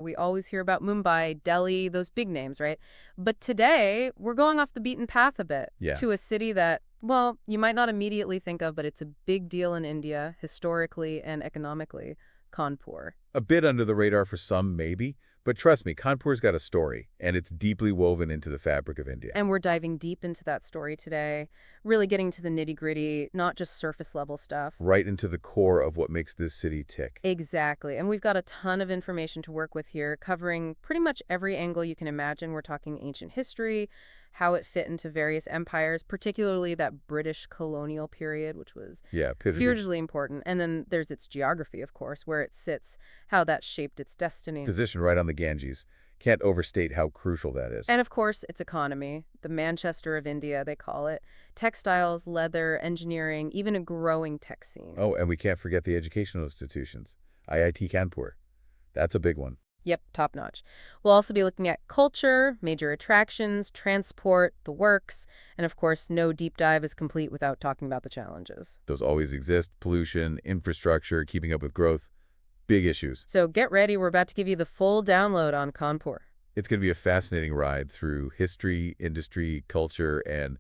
We always hear about Mumbai, Delhi, those big names, right? But today, we're going off the beaten path a bit Yeah. to a city that, well, you might not immediately think of, but it's a big deal in India, historically and economically, Kanpur. A bit under the radar for some, maybe. But trust me, Kanpur's got a story, and it's deeply woven into the fabric of India. And we're diving deep into that story today, really getting to the nitty-gritty, not just surface level stuff. Right into the core of what makes this city tick. Exactly. And we've got a ton of information to work with here, covering pretty much every angle you can imagine. We're talking ancient history, how it fit into various empires, particularly that British colonial period, which was Yeah, hugely important. And then there's its geography, of course, where it sits, how that shaped its destiny. position right on the Ganges. Can't overstate how crucial that is. And of course, its economy, the Manchester of India, they call it. Textiles, leather, engineering, even a growing tech scene. Oh, and we can't forget the educational institutions. IIT Kanpur. That's a big one. Yep, top notch. We'll also be looking at culture, major attractions, transport, the works, and of course, no deep dive is complete without talking about the challenges. Those always exist. Pollution, infrastructure, keeping up with growth. Big issues. So get ready, we're about to give you the full download on Kanpur. It's going to be a fascinating ride through history, industry, culture, and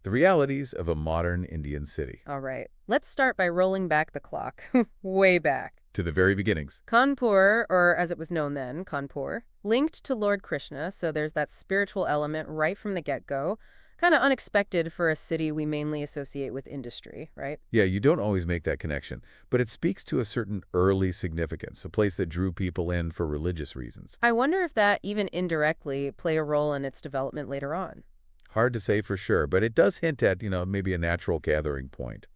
the realities of a modern Indian city. All right, let's start by rolling back the clock, way back. To the very beginnings. Kanpur, or as it was known then, Kanpur, linked to Lord Krishna, so there's that spiritual element right from the get-go. Kind of unexpected for a city we mainly associate with industry, right? Yeah, you don't always make that connection, but it speaks to a certain early significance, a place that drew people in for religious reasons. I wonder if that even indirectly played a role in its development later on. Hard to say for sure, but it does hint at, maybe a natural gathering point,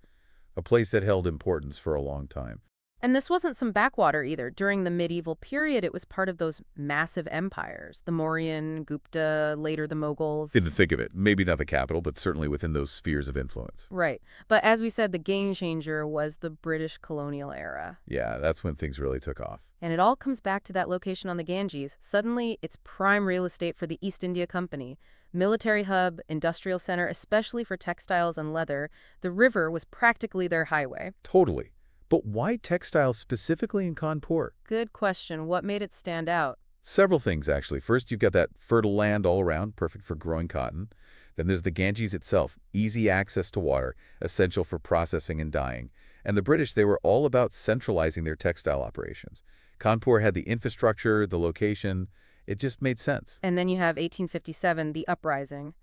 a place that held importance for a long time. And this wasn't some backwater either. During the medieval period, it was part of those massive empires, the Mauryan, Gupta, later the Mughals. Didn't think of it. Maybe not the capital, but certainly within those spheres of influence. Right. But as we said, the game changer was the British colonial era. Yeah, that's when things really took off. And it all comes back to that location on the Ganges. Suddenly, it's prime real estate for the East India Company. Military hub, industrial center, especially for textiles and leather. The river was practically their highway. Totally. But why textiles specifically in Kanpur? Good question. What made it stand out? Several things, actually. First, you've got that fertile land all around, perfect for growing cotton. Then there's the Ganges itself, easy access to water, essential for processing and dyeing. And the British, they were all about centralizing their textile operations. Kanpur had the infrastructure, the location. It just made sense. And then you have 1857, the uprising.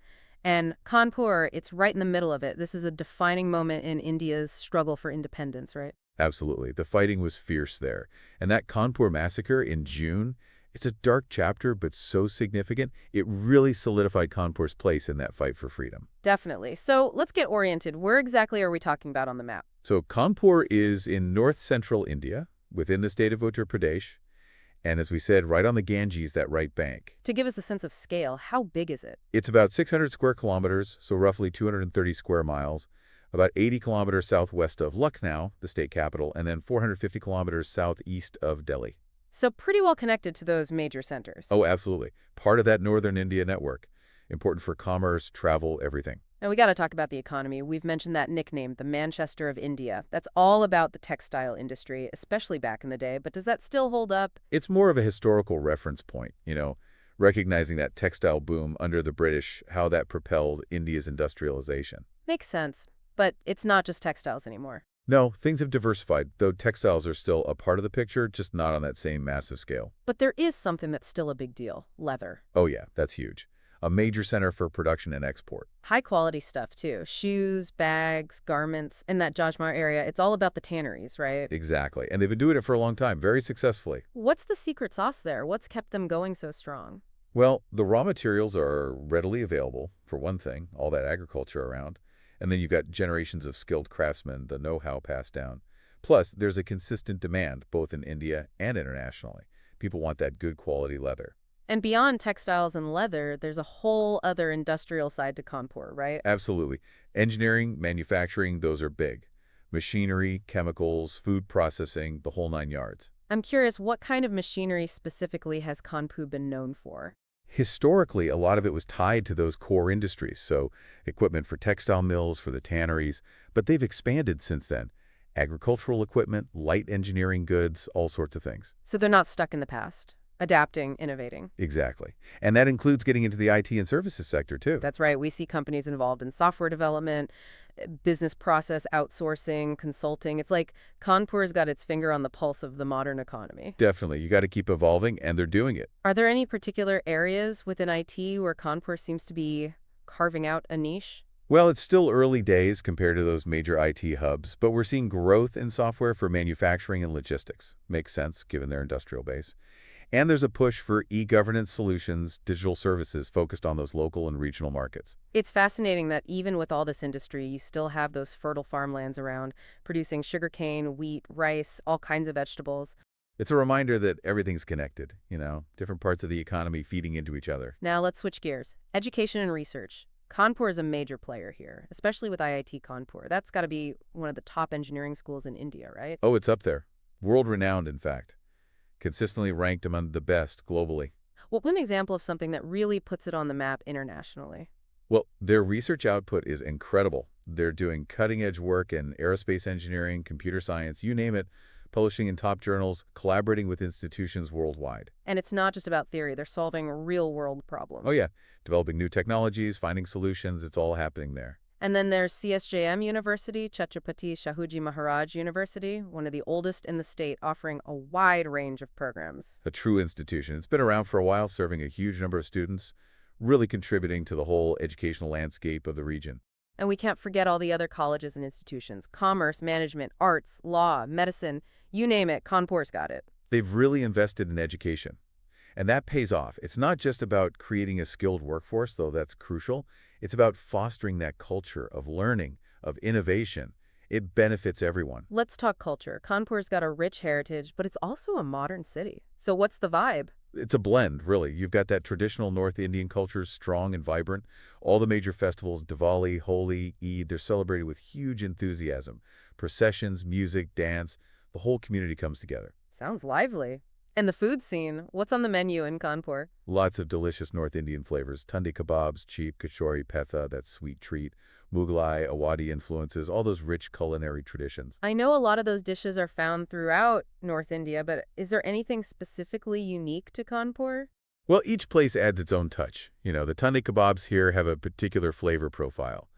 And Kanpur, it's right in the middle of it. This is a defining moment in India's struggle for independence, right? Absolutely. The fighting was fierce there. And that Kanpur massacre in June, it's a dark chapter, but so significant, it really solidified Kanpur's place in that fight for freedom. Definitely. So let's get oriented. Where exactly are we talking about on the map? So Kanpur is in north-central India, within the state of Uttar Pradesh, and as we said, right on the Ganges, that right bank. To give us a sense of scale, how big is it? It's about 600 square kilometers, so roughly 230 square miles, about 80 kilometers southwest of Lucknow, the state capital, and then 450 kilometers southeast of Delhi. So pretty well connected to those major centers. Oh, absolutely. Part of that northern India network. Important for commerce, travel, everything. And we got to talk about the economy. We've mentioned that nickname, the Manchester of India. That's all about the textile industry, especially back in the day. But does that still hold up? It's more of a historical reference point, recognizing that textile boom under the British, how that propelled India's industrialization. Makes sense. But it's not just textiles anymore. No, things have diversified, though textiles are still a part of the picture, just not on that same massive scale. But there is something that's still a big deal, leather. Oh yeah, that's huge. A major center for production and export. High quality stuff, too. Shoes, bags, garments. In that Jajmar area, it's all about the tanneries, right? Exactly, and they've been doing it for a long time, very successfully. What's the secret sauce there? What's kept them going so strong? Well, the raw materials are readily available, for one thing, all that agriculture around. And then you've got generations of skilled craftsmen, the know-how passed down. Plus, there's a consistent demand, both in India and internationally. People want that good quality leather. And beyond textiles and leather, there's a whole other industrial side to Kanpur, right? Absolutely. Engineering, manufacturing, those are big. Machinery, chemicals, food processing, the whole 9 yards. I'm curious, what kind of machinery specifically has Kanpur been known for? Historically, a lot of it was tied to those core industries, so equipment for textile mills, for the tanneries, but they've expanded since then. Agricultural equipment, light engineering goods, all sorts of things. So they're not stuck in the past. Adapting, innovating. Exactly. And that includes getting into the IT and services sector, too. That's right. We see companies involved in software development, business process outsourcing, consulting. It's like Kanpur's got its finger on the pulse of the modern economy. Definitely. You got to keep evolving, and they're doing it. Are there any particular areas within IT where Kanpur seems to be carving out a niche? Well, it's still early days compared to those major IT hubs, but we're seeing growth in software for manufacturing and logistics. Makes sense, given their industrial base. And there's a push for e-governance solutions, digital services focused on those local and regional markets. It's fascinating that even with all this industry, you still have those fertile farmlands around, producing sugarcane, wheat, rice, all kinds of vegetables. It's a reminder that everything's connected, different parts of the economy feeding into each other. Now let's switch gears. Education and research. Kanpur is a major player here, especially with IIT Kanpur. That's got to be one of the top engineering schools in India, right? Oh, it's up there. World-renowned, in fact. Consistently ranked among the best globally. Well, one example of something that really puts it on the map internationally. Well, their research output is incredible. They're doing cutting-edge work in aerospace engineering, computer science, you name it, publishing in top journals, collaborating with institutions worldwide. And it's not just about theory. They're solving real-world problems. Oh yeah, developing new technologies, finding solutions, it's all happening there. And then there's CSJM University, Chhatrapati Shahuji Maharaj University, one of the oldest in the state, offering a wide range of programs. A true institution. It's been around for a while, serving a huge number of students, really contributing to the whole educational landscape of the region. And we can't forget all the other colleges and institutions. Commerce, management, arts, law, medicine, you name it, Kanpur's got it. They've really invested in education. And that pays off. It's not just about creating a skilled workforce, though that's crucial. It's about fostering that culture of learning, of innovation. It benefits everyone. Let's talk culture. Kanpur's got a rich heritage, but it's also a modern city. So what's the vibe? It's a blend, really. You've got that traditional North Indian culture, strong and vibrant. All the major festivals, Diwali, Holi, Eid, they're celebrated with huge enthusiasm. Processions, music, dance, the whole community comes together. Sounds lively. And the food scene, what's on the menu in Kanpur? Lots of delicious North Indian flavors. Tundi kebabs, cheap, kachori, petha, that sweet treat, Mughlai, Awadhi influences, all those rich culinary traditions. I know a lot of those dishes are found throughout North India, but is there anything specifically unique to Kanpur? Well, each place adds its own touch. The Tundi kebabs here have a particular flavor profile.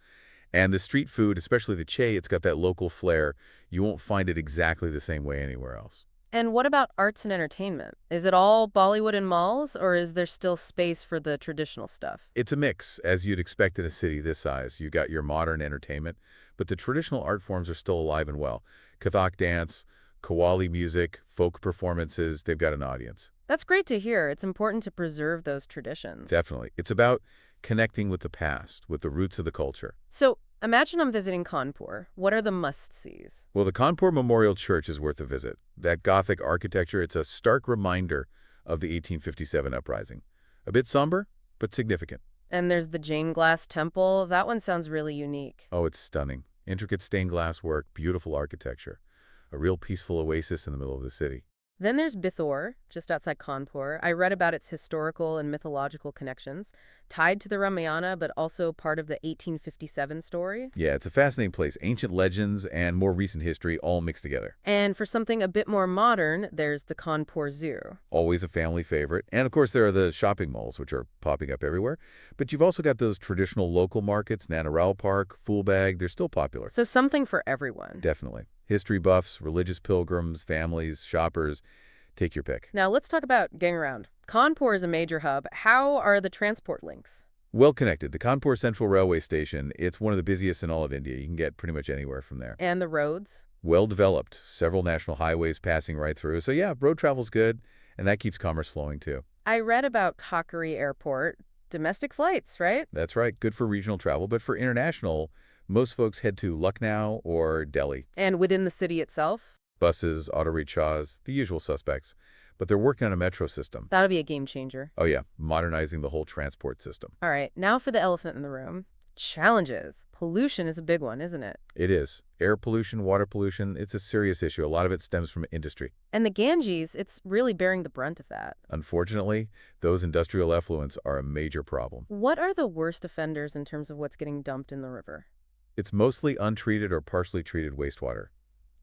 And the street food, especially the chai, it's got that local flair. You won't find it exactly the same way anywhere else. And what about arts and entertainment? Is it all Bollywood and malls, or is there still space for the traditional stuff? It's a mix, as you'd expect in a city this size. You got your modern entertainment, but the traditional art forms are still alive and well. Kathak dance, Qawwali music, folk performances, they've got an audience. That's great to hear. It's important to preserve those traditions. Definitely. It's about connecting with the past, with the roots of the culture. So, imagine I'm visiting Kanpur. What are the must-sees? Well, the Kanpur Memorial Church is worth a visit. That Gothic architecture, it's a stark reminder of the 1857 uprising. A bit somber, but significant. And there's the Jain Glass Temple. That one sounds really unique. Oh, it's stunning. Intricate stained glass work, beautiful architecture. A real peaceful oasis in the middle of the city. Then there's Bithor, just outside Kanpur. I read about its historical and mythological connections, tied to the Ramayana, but also part of the 1857 story. Yeah, it's a fascinating place. Ancient legends and more recent history all mixed together. And for something a bit more modern, there's the Kanpur Zoo. Always a family favorite. And of course, there are the shopping malls, which are popping up everywhere. But you've also got those traditional local markets, Nanarao Park, Fulbag, they're still popular. So something for everyone. Definitely. History buffs, religious pilgrims, families, shoppers, take your pick. Now let's talk about getting around. Kanpur is a major hub. How are the transport links? Well connected. The Kanpur Central Railway Station, it's one of the busiest in all of India. You can get pretty much anywhere from there. And the roads? Well developed. Several national highways passing right through. So yeah, road travel's good, and that keeps commerce flowing too. I read about Kakari Airport. Domestic flights, right? That's right. Good for regional travel, but for international, most folks head to Lucknow or Delhi. And within the city itself? Buses, auto rickshaws, the usual suspects. But they're working on a metro system. That'll be a game changer. Oh yeah, modernizing the whole transport system. All right, now for the elephant in the room. Challenges. Pollution is a big one, isn't it? It is. Air pollution, water pollution, it's a serious issue. A lot of it stems from industry. And the Ganges, it's really bearing the brunt of that. Unfortunately, those industrial effluents are a major problem. What are the worst offenders in terms of what's getting dumped in the river? It's mostly untreated or partially treated wastewater.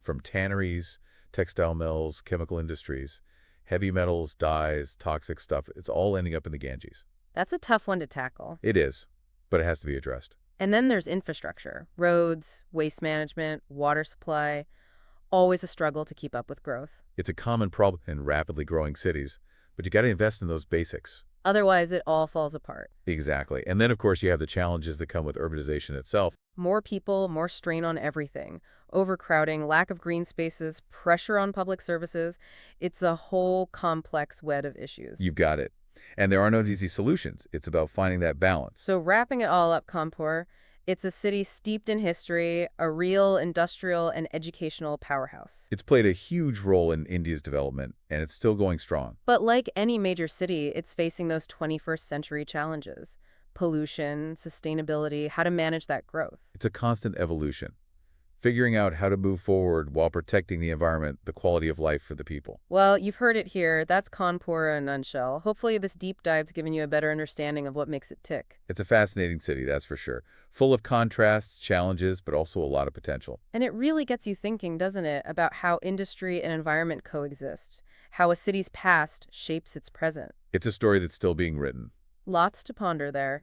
From tanneries, textile mills, chemical industries. Heavy metals, dyes, toxic stuff, it's all ending up in the Ganges. That's a tough one to tackle. It is, but it has to be addressed. And then there's infrastructure, roads, waste management, water supply, always a struggle to keep up with growth. It's a common problem in rapidly growing cities, but you got to invest in those basics. Otherwise, it all falls apart. Exactly. And then, of course, you have the challenges that come with urbanization itself. More people, more strain on everything. Overcrowding, lack of green spaces, pressure on public services. It's a whole complex web of issues. You've got it. And there are no easy solutions. It's about finding that balance. So wrapping it all up, Kanpur, it's a city steeped in history, a real industrial and educational powerhouse. It's played a huge role in India's development, and it's still going strong. But like any major city, it's facing those 21st century challenges. Pollution, sustainability, how to manage that growth. It's a constant evolution, figuring out how to move forward while protecting the environment, the quality of life for the people. Well, you've heard it here. That's Kanpur in a nutshell. Hopefully this deep dive's given you a better understanding of what makes it tick. It's a fascinating city, that's for sure. Full of contrasts, challenges, but also a lot of potential. And it really gets you thinking, doesn't it, about how industry and environment coexist, how a city's past shapes its present. It's a story that's still being written. Lots to ponder there.